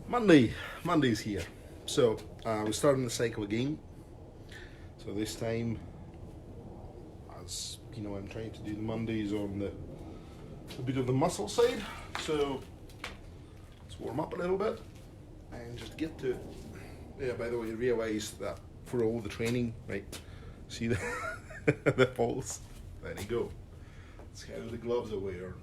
Monday's here. So we're starting the cycle again. So this time, as you know, I'm trying to do the Mondays on the bit of the muscle side. So let's warm up a little bit and just get to. Yeah, by the way, realise that for all the training, right? See the the pulse. There you go. That's how the gloves are wearing.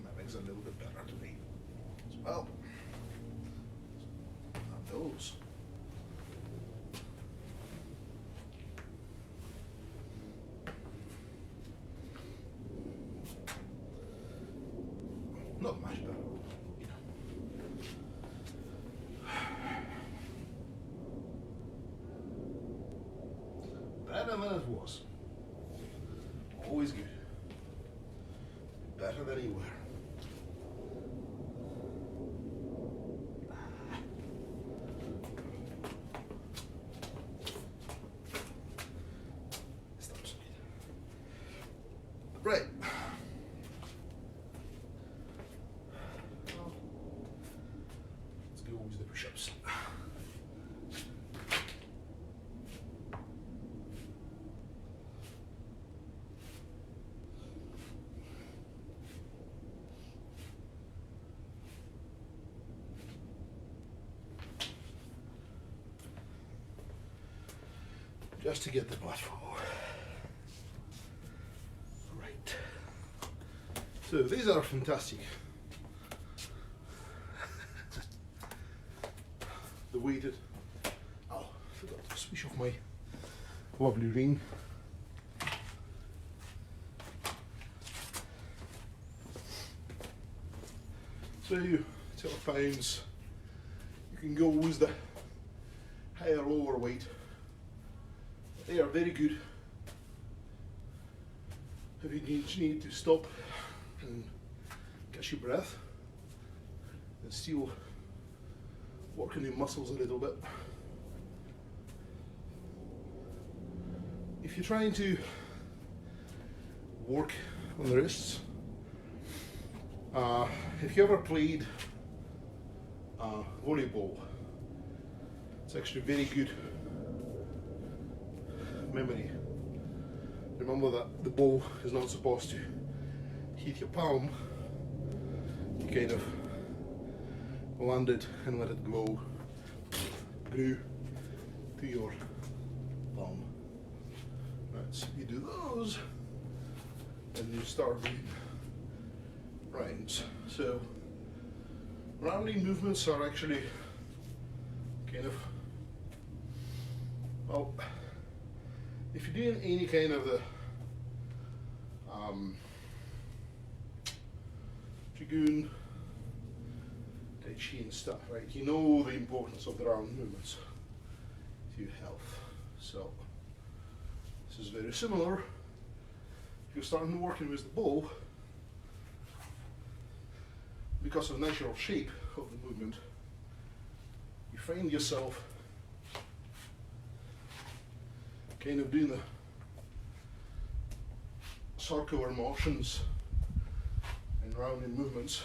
That makes it a little bit better to me as well. And those. Not much better, you know. Better than it was. Always good. Better than you were. Right. Let's go with the push-ups. Just to get the butt forward. Right. So these are fantastic. The weighted. Oh, I forgot to switch off my lovely ring. So 12 pounds. You can go with the higher lower weight. They are very good if you need to stop and catch your breath and still working your muscles a little bit. If you're trying to work on the wrists, if you ever played volleyball, it's actually very good memory. Remember that the ball is not supposed to hit your palm. You kind of land it and let it go through to your palm. Right, so you do those and you start doing rounds. So rounding movements are actually kind of, well, if you're doing any kind of the Dragoon, Tai Chi and stuff, right? You know the importance of the round movements to your health. So this is very similar. If you're starting working with the ball, because of the natural shape of the movement, you find yourself kind of doing the circular motions and rounding movements.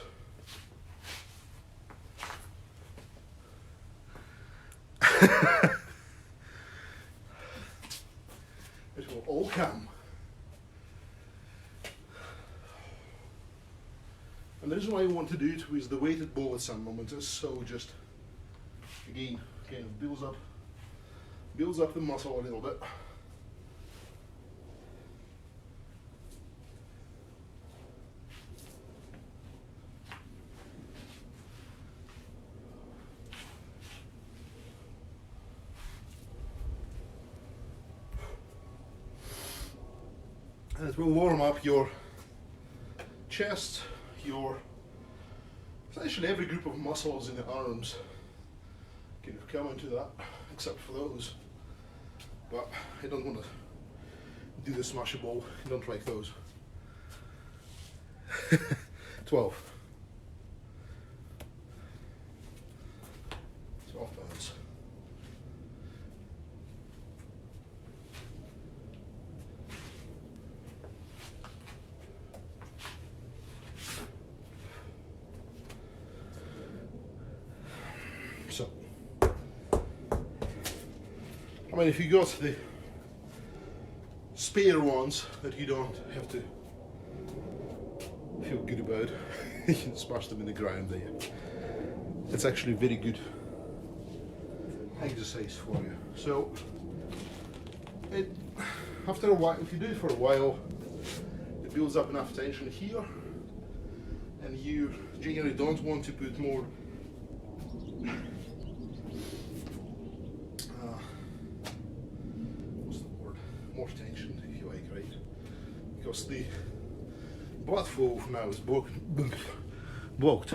It will all come. And the reason why I want to do it with the weighted ball at some moment is so just, again, kind of builds up the muscle a little bit. And it will warm up your chest, essentially every group of muscles in the arms kind of come into that except for those. But I don't want to do the smasher ball. I don't like those. 12. 12 pounds. So, I mean, if you got the spare ones that you don't have to feel good about, you can smash them in the ground there. It's actually very good exercise for you. So, after a while, if you do it for a while, it builds up enough tension here, and you generally don't want to put more more tension, if you like, right? Because the blood flow now is blocked.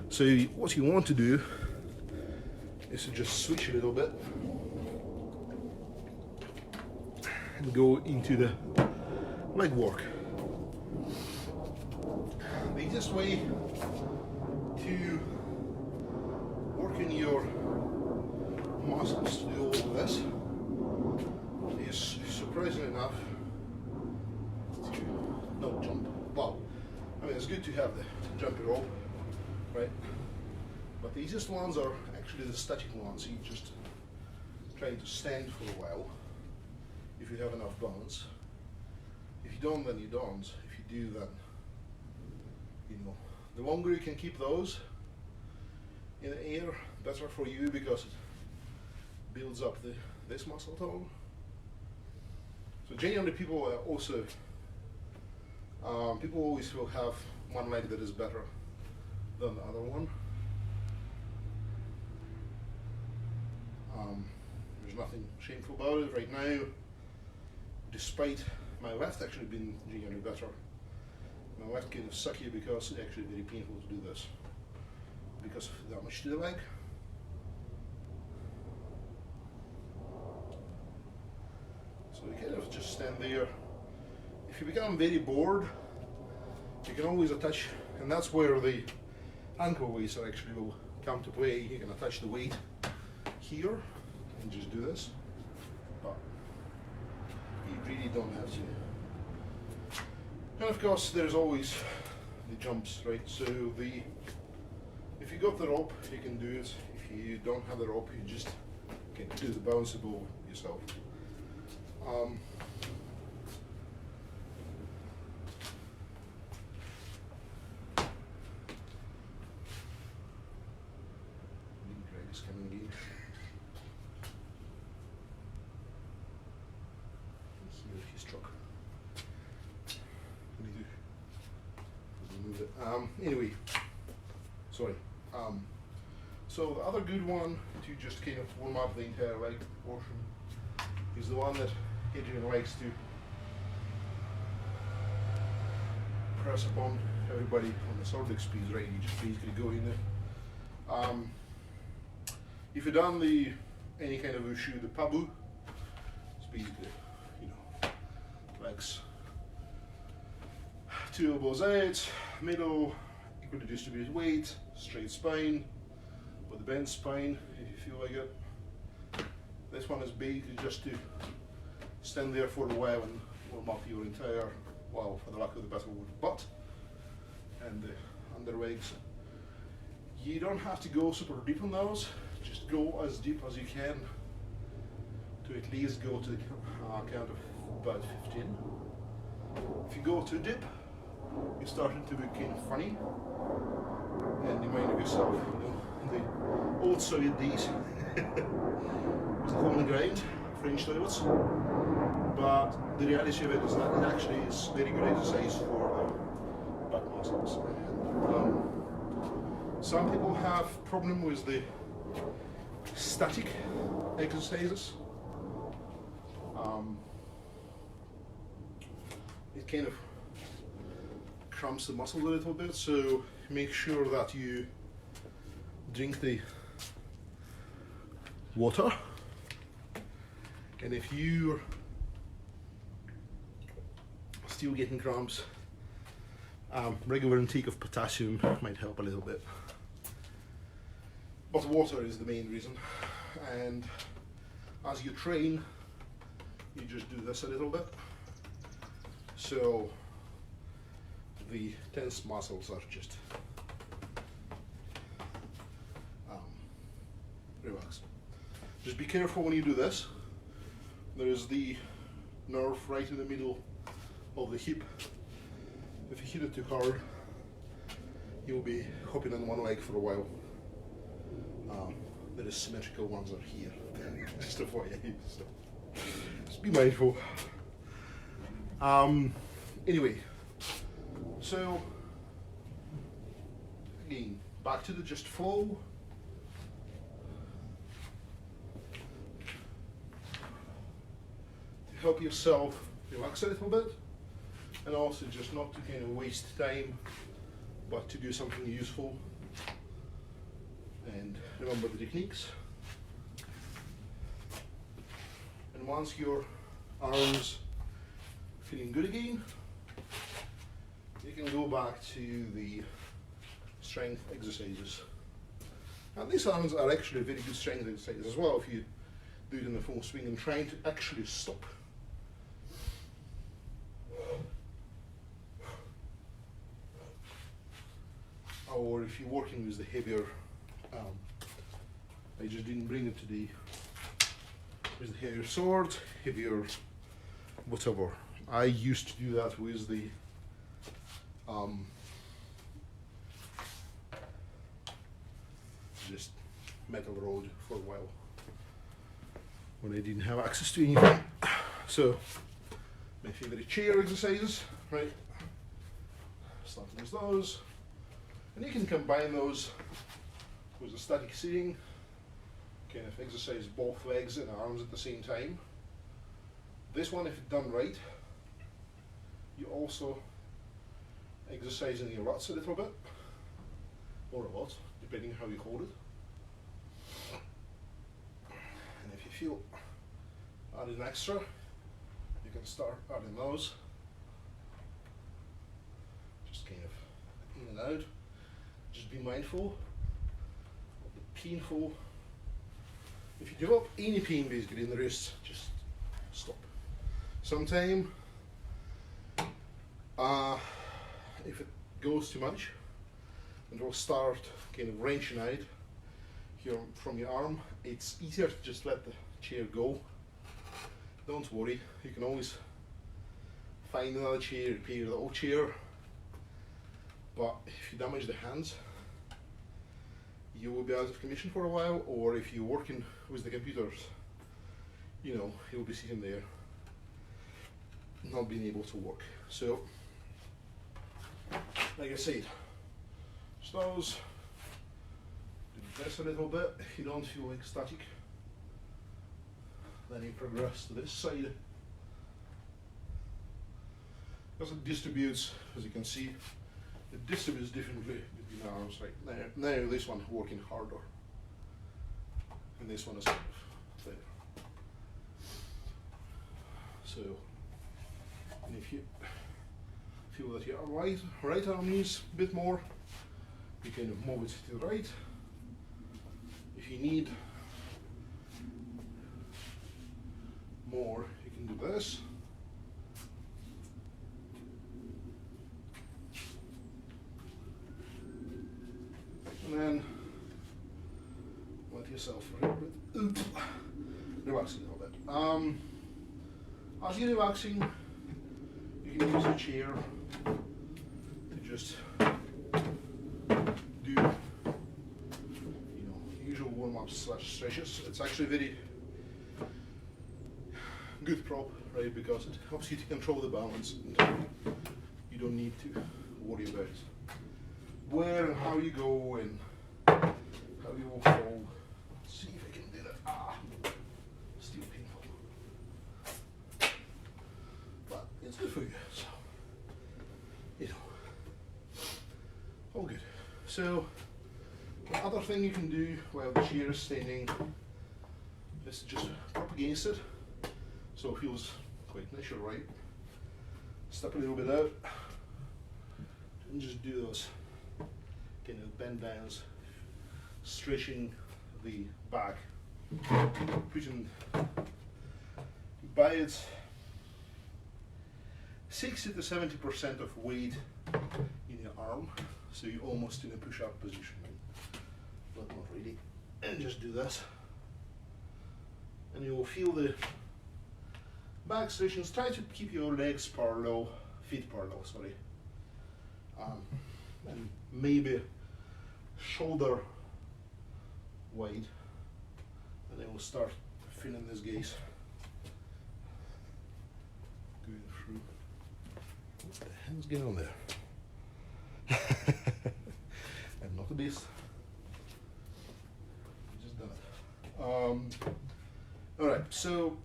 So what you want to do is to just switch a little bit and go into the leg work. The easiest way to work in your muscles to do all of this is, surprisingly enough, to not jump. Well, I mean, it's good to have the jumpy rope, right? But the easiest ones are actually the static ones. You just trying to stand for a while if you have enough balance. If you don't, then you don't. If you do, then you know. The longer you can keep those in the air, better for you, because it builds up this muscle tone. So generally, people also people always will have one leg that is better than the other one. There's nothing shameful about it. Right now, despite my left actually being generally better, my left kind of sucky because it's actually very painful to do this because of the damage to the leg. So you kind of just stand there. If you become very bored, you can always attach, and that's where the ankle weights actually will come to play. You can attach the weight here and just do this, but you really don't have to. And of course, there's always the jumps, right? So if you got the rope, you can do it. If you don't have the rope, you just can do the bounceable yourself. Greg is coming in. Here he struck. We need to remove it. Anyway, sorry. So the other good one to just kind of warm up the entire leg portion is the one that Adrian likes to press upon everybody on the cervix piece, right? You just basically go in there. If you've done any kind of wushu, the pabu, it's basically, you know, legs, 2 elbows out, middle, equally distributed weight, straight spine, with a bent spine if you feel like it. This one is basically just to stand there for a while and warm up your entire, well, for the lack of the better word, butt and the under legs. You don't have to go super deep on those, just go as deep as you can to at least go to the count of about 15. If you go too deep, you're starting to be kind of funny and you mind of yourself, you know, the old Soviet days with the hole in the ground, French toilets. But the reality of it is that it actually is very good exercise for the back muscles. And, some people have problem with the static exercises. It kind of cramps the muscles a little bit, so make sure that you drink the water, and if you're still getting cramps, regular intake of potassium might help a little bit. But water is the main reason, and as you train, you just do this a little bit, so the tense muscles are just relaxed. Just be careful when you do this. There is the nerve right in the middle of the hip. If you hit it too hard, you'll be hopping on one leg for a while. The symmetrical ones are here, just avoid it. So just be mindful. Anyway, so again, back to the just flow. To help yourself relax a little bit, and also just not to kind of waste time, but to do something useful. And remember the techniques. And once your arms feeling good again, you can go back to the strength exercises. And these ones are actually very good strength exercises as well if you do it in the full swing and trying to actually stop. Or if you're working with the heavier, I just didn't bring it today, with the heavier sword, heavier whatever. I used to do that with the just metal rod for a while when I didn't have access to anything. So my favorite chair exercises, right? Starting with those, and you can combine those with a static sitting, kind of exercise both legs and arms at the same time. This one, if it's done right, you also exercising your lats a little bit, or a lot, depending how you hold it. And if you feel adding extra, you can start adding those. Just kind of in and out. Just be mindful of the painful. If you develop any pain basically in the wrist, just stop. Sometime, if it goes too much, and will start kind of wrenching out here from your arm, it's easier to just let the chair go. Don't worry, you can always find another chair, repair the old chair. But if you damage the hands, you will be out of commission for a while, or if you're working with the computers, you know, you'll be sitting there not being able to work. So, like I said, just those, do this a little bit. If you don't feel like static, then you progress to this side. As it distributes, as you can see, it distributes differently between arms. Right now this one working harder, and this one is kind of there. So, and if you feel that your right arm needs a bit more, you kind of move it to the right. If you need more, you can do this. And then let yourself relax a little bit. As you're relaxing, you can use a chair to just do, usual warm-ups / stretches. It's actually very good prop, right? Because it helps you to control the balance, and you don't need to worry about where and how you go and how you will fall. Let's see if I can do that. Still painful, but it's good for you. So, all good. So, the other thing you can do while the chair is standing Let's just up against it so it feels quite natural, right? Step a little bit out and just do those kind of bend downs, stretching the back, putting by its 60 to 70% of weight in your arm, so you're almost in a push-up position, but not really. And just do this, and you will feel the back stretchings. Try to keep your legs parallel, feet parallel, sorry, and maybe shoulder wide, and then we'll start feeling this gaze going through. What the hell's going on there? I'm not the best. Just done it. All right, so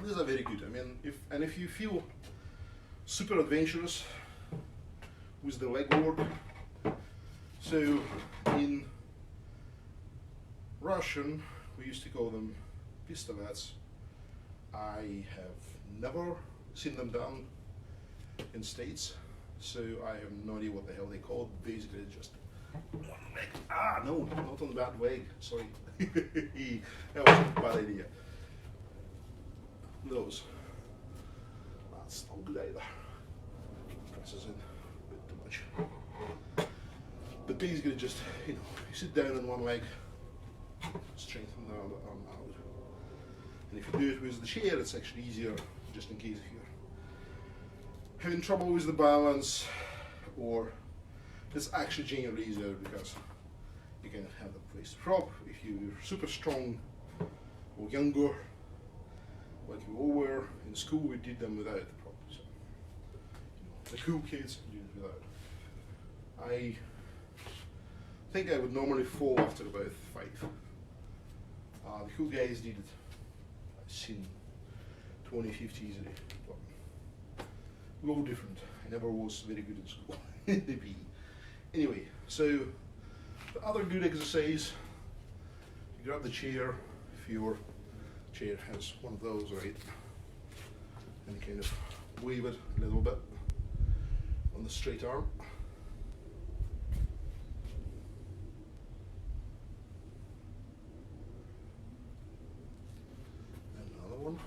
these are very good. I mean, if you feel super adventurous with the leg work, so in Russian we used to call them pistolets. I have never seen them done in States, so I have no idea what the hell they called. Basically, it's just no, not on that way. Sorry, that was a bad idea. Those. That's not good either. Presses in a bit too much. But basically, just you sit down on one leg, strengthen the other arm out. And if you do it with the chair, it's actually easier, just in case if you're having trouble with the balance, or it's actually generally easier because you can have the place to prop. If you're super strong or younger, like we all were in school, we did them without the prop. So, the cool kids do it without. I think I would normally fall after about 5. The cool guys did it. I've seen 20, 50 easily. But we're all different. I never was very good in school. PE. Anyway, so the other good exercise, you grab the chair, if your chair has one of those, right, and kind of wave it a little bit on the straight arm. Another one.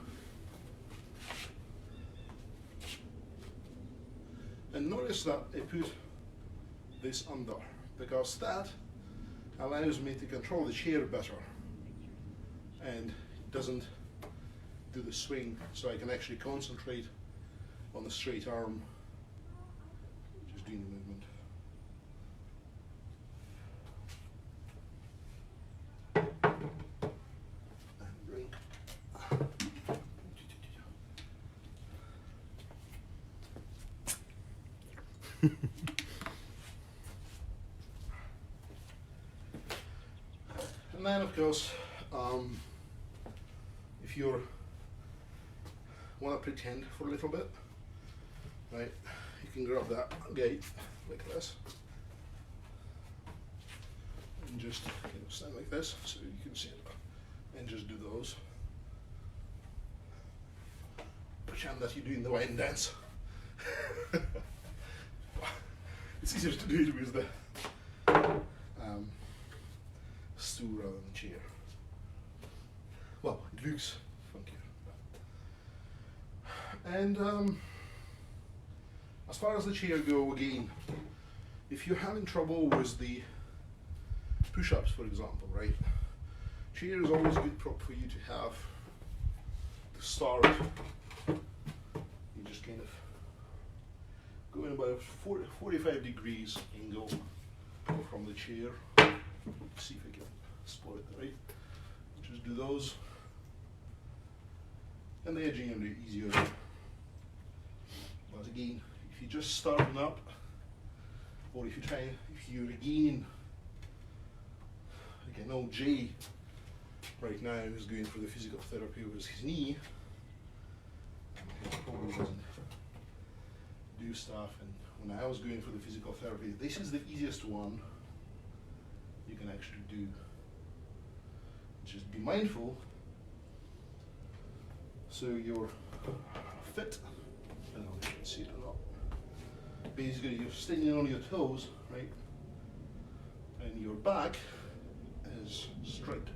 And notice that I put this under, because that allows me to control the chair better and it doesn't do the swing, so I can actually concentrate on the straight arm, just doing the movement. And bring. And then, of course, if you want to pretend for a little bit, right, you can grab that gate like this and just kind of stand like this so you can see it, and just do those. Pretend that you're doing the wine dance. It's easier to do it with the stool rather than the chair. Well, it looks funkier. And as far as the chair go, again, if you're having trouble with the push-ups, for example, right, chair is always a good prop for you to have to start. You just kind of go in about 45 degrees angle from the chair. See if I can spot it right. Just do those, and they're generally easier. But again, if you're just starting up, or if you're again, like I know Jay right now is going for the physical therapy with his knee, and he probably doesn't do stuff. And when I was going for the physical therapy, this is the easiest one you can actually do. just be mindful so you're fit. I don't know if you can see it or not. Basically, you're standing on your toes, right? And your back is straight.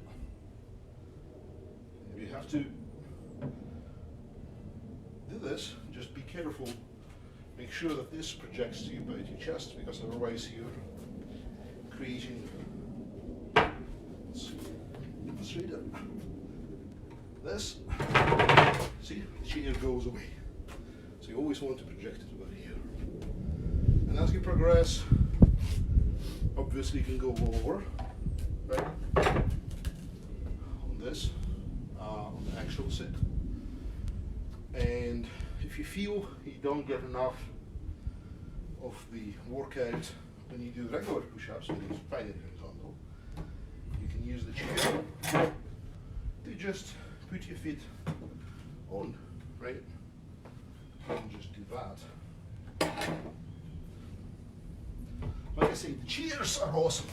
If you have to do this, just be careful. Make sure that this projects to about your chest, because otherwise you're creating. Straight up. This, see, the chair goes away. So you always want to project it about here. And as you progress, obviously you can go lower, right? On this, on the actual sit. And if you feel you don't get enough of the workout when you do regular push-ups, when you find it horizontal, you can use the chair to just put your feet on, right? And just do that. Like I say, the chairs are awesome.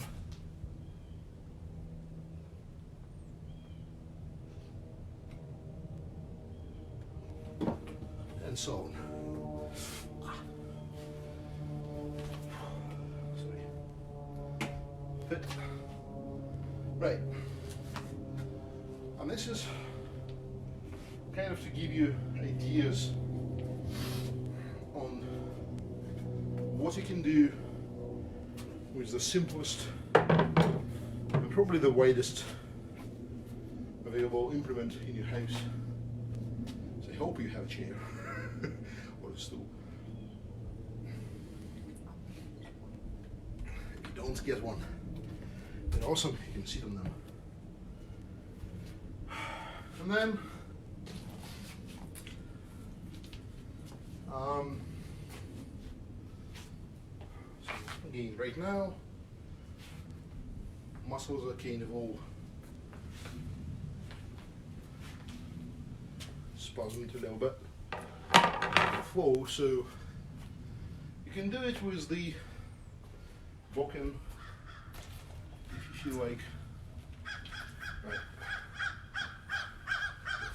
And so on. Sorry. Fit. Right. And this is kind of to give you ideas on what you can do with the simplest and probably the widest available implement in your house. So I hope you have a chair or a stool. If you don't get one, they're awesome. You can sit on them. And then again, right now, muscles are kind of all spasmed a little bit. Flow, so you can do it with the Bokken if you feel like. Right.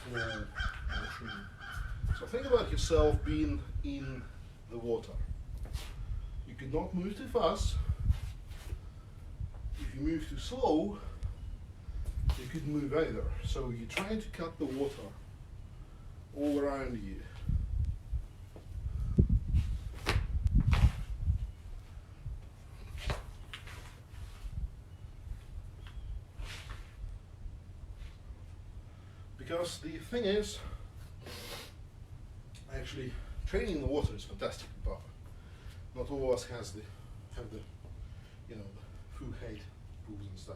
Flow motion. So think about yourself being in the water. You cannot move too fast. If you move too slow, you couldn't move either. So you're trying to cut the water all around you. Because the thing is, actually, training in the water is fantastic, but not all of us have the you know, the full height pools and stuff.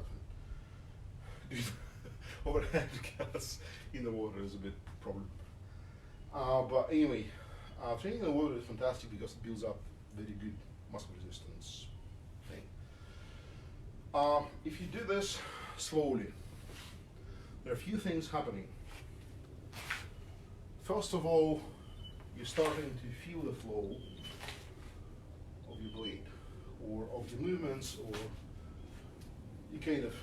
And overhead gas in the water is a bit problem. But anyway, training in the water is fantastic because it builds up very good muscle resistance thing. If you do this slowly, there are a few things happening. First of all, you're starting to feel the flow of your blade, or of your movements, or you kind of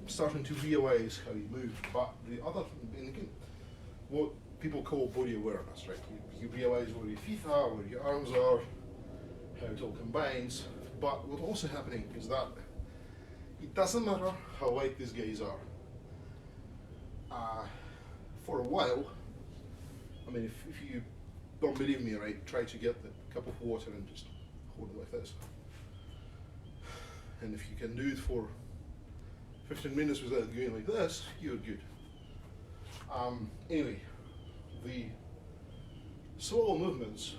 starting to realize how you move. But the other thing, again, what people call body awareness, right? You realize where your feet are, where your arms are, how it all combines. But what's also happening is that it doesn't matter how light these guys are. For a while, I mean, if you don't believe me, right, try to get the cup of water and just hold it like this. And if you can do it for 15 minutes without going like this, you're good. Anyway, the slow movements,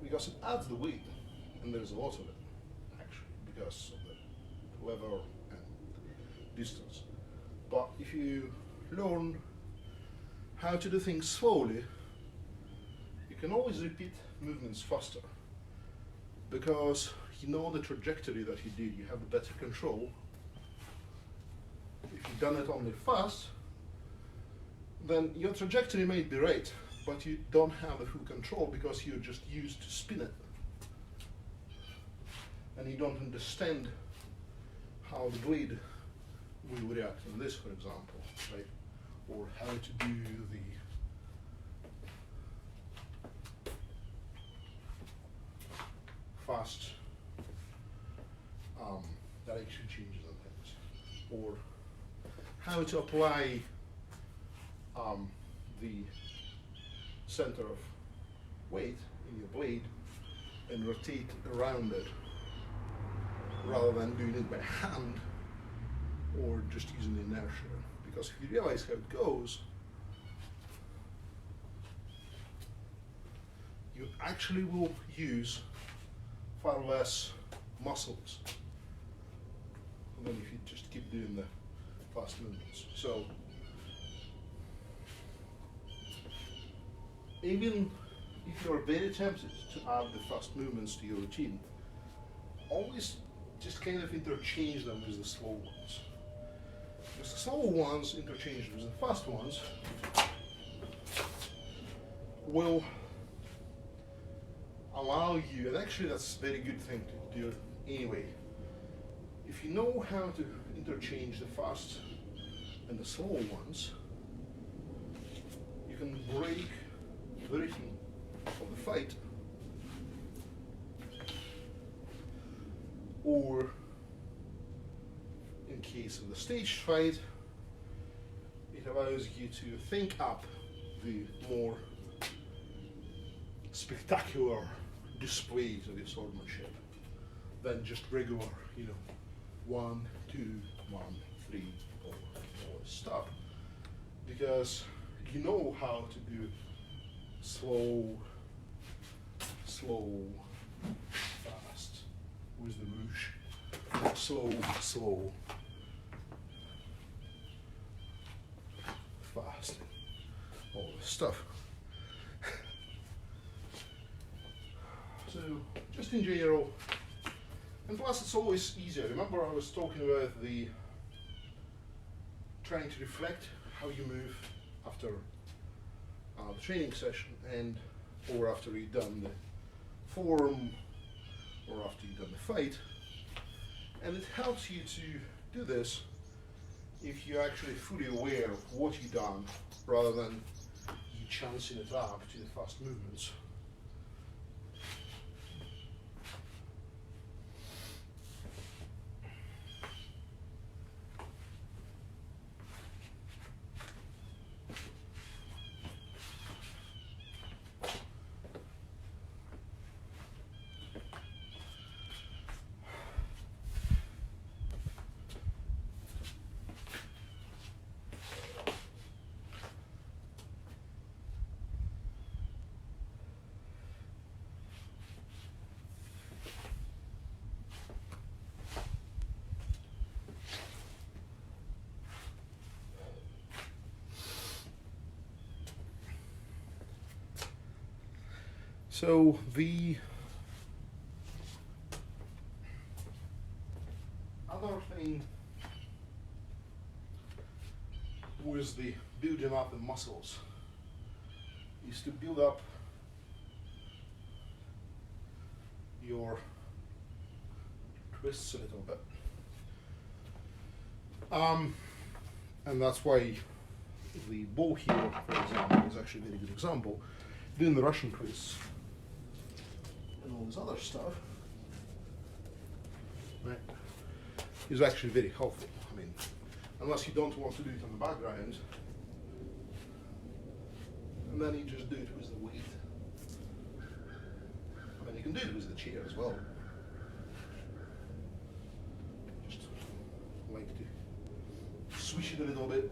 because it adds the weight, and there's a lot of it, actually, because of the lever and distance. But if you learn how to do things slowly, you can always repeat movements faster, because you know the trajectory that you did, you have the better control. If you've done it only fast, then your trajectory may be right, but you don't have the full control because you're just used to spin it. you don't understand how the blade will react on this, for example, right? Or how to do the fast direction changes and things, or how to apply the center of weight in your blade and rotate around it rather than doing it by hand or just using the inertia. Because if you realize how it goes, you actually will use far less muscles than if you just keep doing the fast movements. So even if you're very tempted to add the fast movements to your routine, always just kind of interchange them with the slow ones. Because the slow ones interchanged with the fast ones will allow you, and actually that's a very good thing to do anyway. If you know how to interchange the fast and the slow ones, you can break the rhythm of the fight, or in case of the staged fight, it allows you to think up the more spectacular displays of your swordmanship than just regular, 1, 2, 1, 3, 4, 4, stop. Because you know how to do slow, fast with the rouge, slow, fast, all this stuff. So, just in general, and plus it's always easier. Remember I was talking about the trying to reflect how you move after the training session, and or after you've done the form, or after you've done the fight. And it helps you to do this if you're actually fully aware of what you've done, rather than you chancing it up to the fast movements. So the other thing with the building up the muscles is to build up your twists a little bit. And that's why the bow here, for example, is actually a very good example. Doing the Russian twists and all this other stuff, right, is actually very helpful. I mean, unless you don't want to do it on the background, and then you just do it with the weight. I mean, you can do it with the chair as well. Just like to swish it a little bit.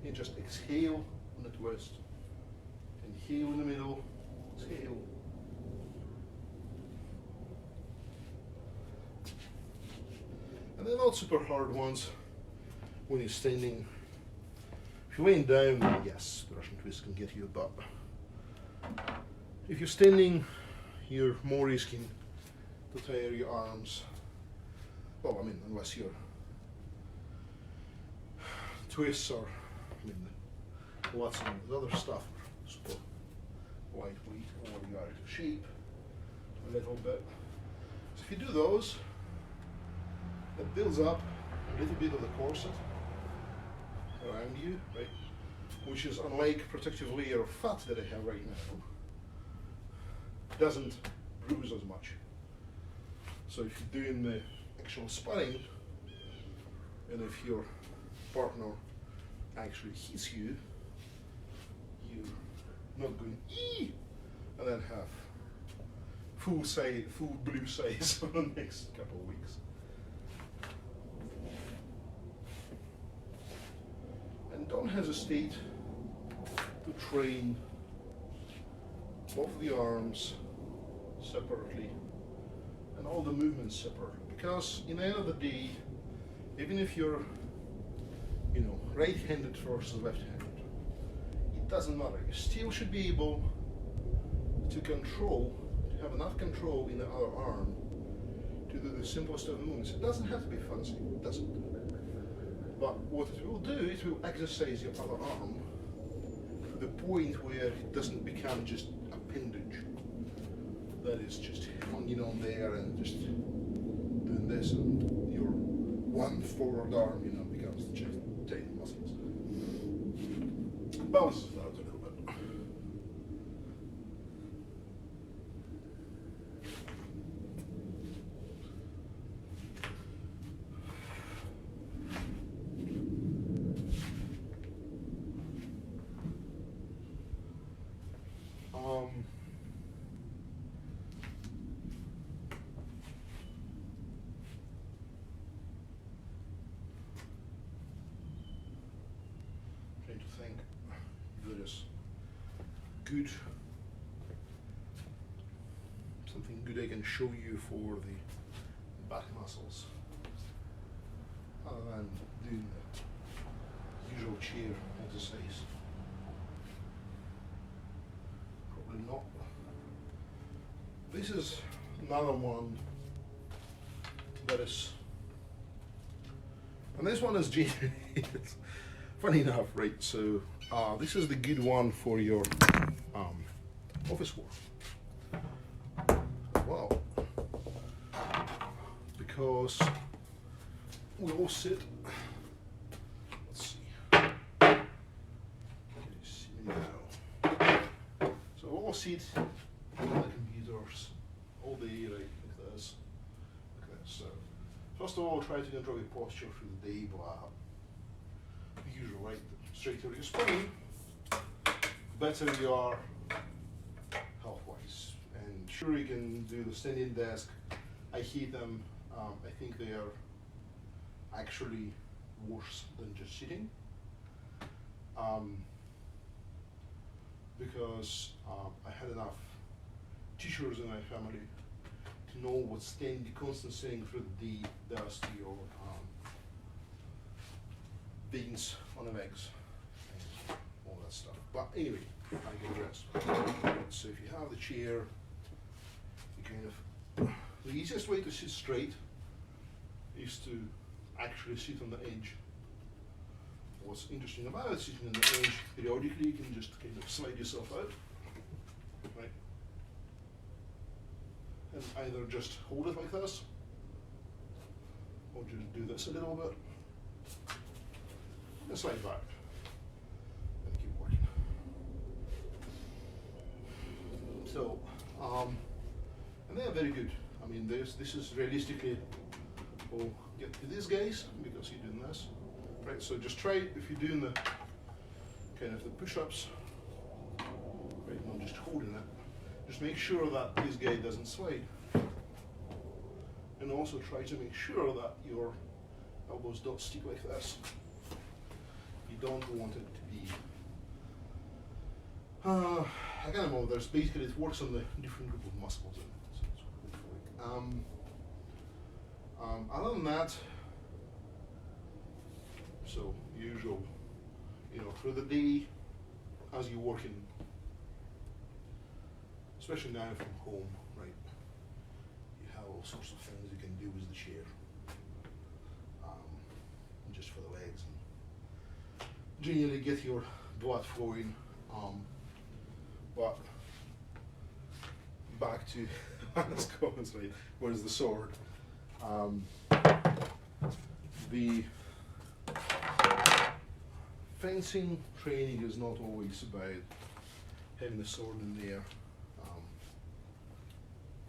You just exhale on the twist, inhale in the middle, exhale. And they're not super hard ones when you're standing. If you're laying down, then yes, the Russian twist can get you a butt. If you're standing, you're more risking to tire your arms. Well, I mean, unless your twists are I mean, lots of the other stuff are super lightweight, or you are out of shape a little bit. So if you do those, it builds up a little bit of the corset around you, right? Which is, unlike protective layer of fat that I have right now, doesn't bruise as much. So if you're doing the actual sparring, and if your partner actually hits you, you're not going ee, and then have full blue size for the next couple of weeks. And don't hesitate to train both the arms separately and all the movements separately, because in the end of the day, even if you're, you know, right-handed versus left-handed, it doesn't matter. You still should be able to have enough control in the other arm to do the simplest of movements. It doesn't have to be fancy, it doesn't. But what it will do, it will exercise your other arm to the point where it doesn't become just appendage that is just hanging on there and just doing this, and your one forward arm, you know, becomes just giant muscles. Balances it out a little bit. Trying to think if there is good, something good I can show you for the back muscles, other than doing the usual chair exercise. Probably not. This is another one that is, and this one is generated. Funny enough, right? So this is the good one for your office work. Well, because we all sit. Let's see. Can you see me now? So we all sit on the computers all day, right? Like this. So first of all, try to control your posture through the day. Blah. Usual, right? The straighter your spine, better you are health-wise. And sure, you can do the standing desk. I hate them. I think they are actually worse than just sitting, because I had enough teachers in my family to know what constant sitting through the day does to your veins on the legs and all that stuff. But anyway, I digress. So if you have the chair, you kind of, the easiest way to sit straight is to actually sit on the edge. What's interesting about sitting on the edge, periodically you can just kind of slide yourself out, right? And either just hold it like this, or just do this a little bit, and slide back, and keep working. So, and they are very good. I mean, this is realistically, we'll get to these guys because you're doing this, right? So just try, if you're doing the kind of the push-ups, right, not just holding it, just make sure that this guy doesn't slide. And also try to make sure that your elbows don't stick like this. You don't want it to be, I can't remember, there's basically, it works on the different group of muscles in it. So it's really other than that, so usual, you know, through the day, as you're working, especially now from home, right, you have all sorts of things you can do with the chair, just for the legs. And generally get your blood flowing. But back to Hannah's comments, right? Where's the sword? The fencing training is not always about having the sword in there.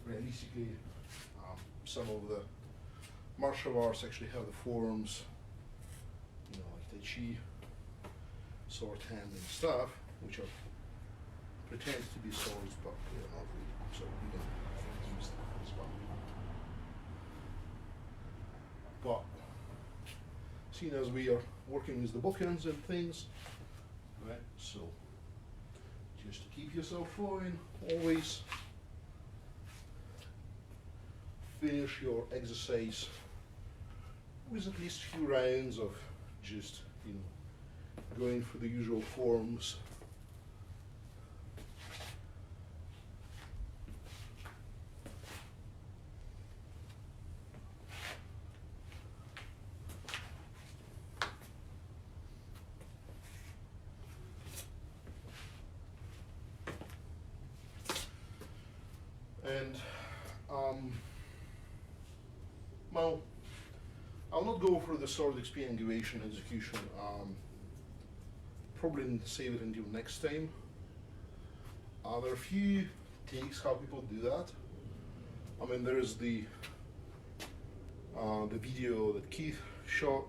Realistically, some of the martial arts actually have the forms, you know, like Tai Chi, sword handling stuff, which are pretend to be swords, but they're not really. So we can use them as well. But seeing as we are working with the bookends and things, right? So just to keep yourself flowing, always finish your exercise with at least a few rounds of just, you know, going through the usual forms. And well, I'll not go for the sword XP engagement execution. Probably save it until next time. There are a few takes how people do that. I mean, there is the video that Keith shot.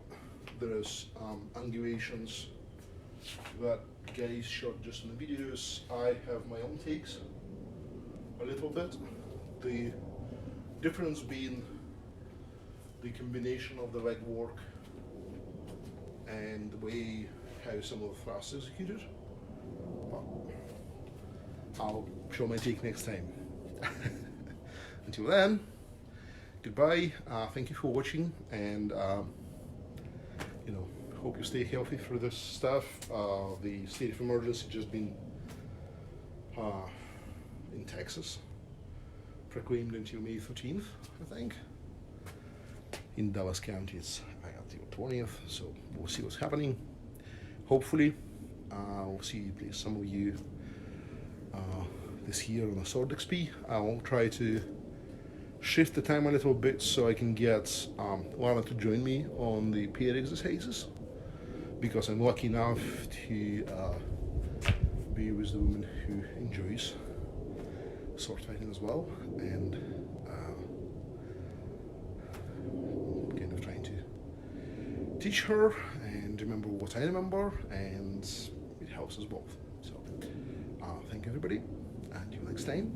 There is angulations that guys shot just in the videos. I have my own takes a little bit. The difference being the combination of the leg work and the way how some of the thrusts executed. But I'll show my take next time. Until then, goodbye. Thank you for watching, and you know, hope you stay healthy through this stuff. The state of emergency just been in Texas proclaimed until May 13th, I think. In Dallas County, it's until 20th, so we'll see what's happening. Hopefully, we'll see please some of you this year on the Sword XP. I'll try to shift the time a little bit so I can get Lana to join me on the paid exercises, because I'm lucky enough to be with the woman who enjoys sword fighting as well, and kind of trying to teach her and remember what I remember, and it helps us both. So thank you everybody, and until next time.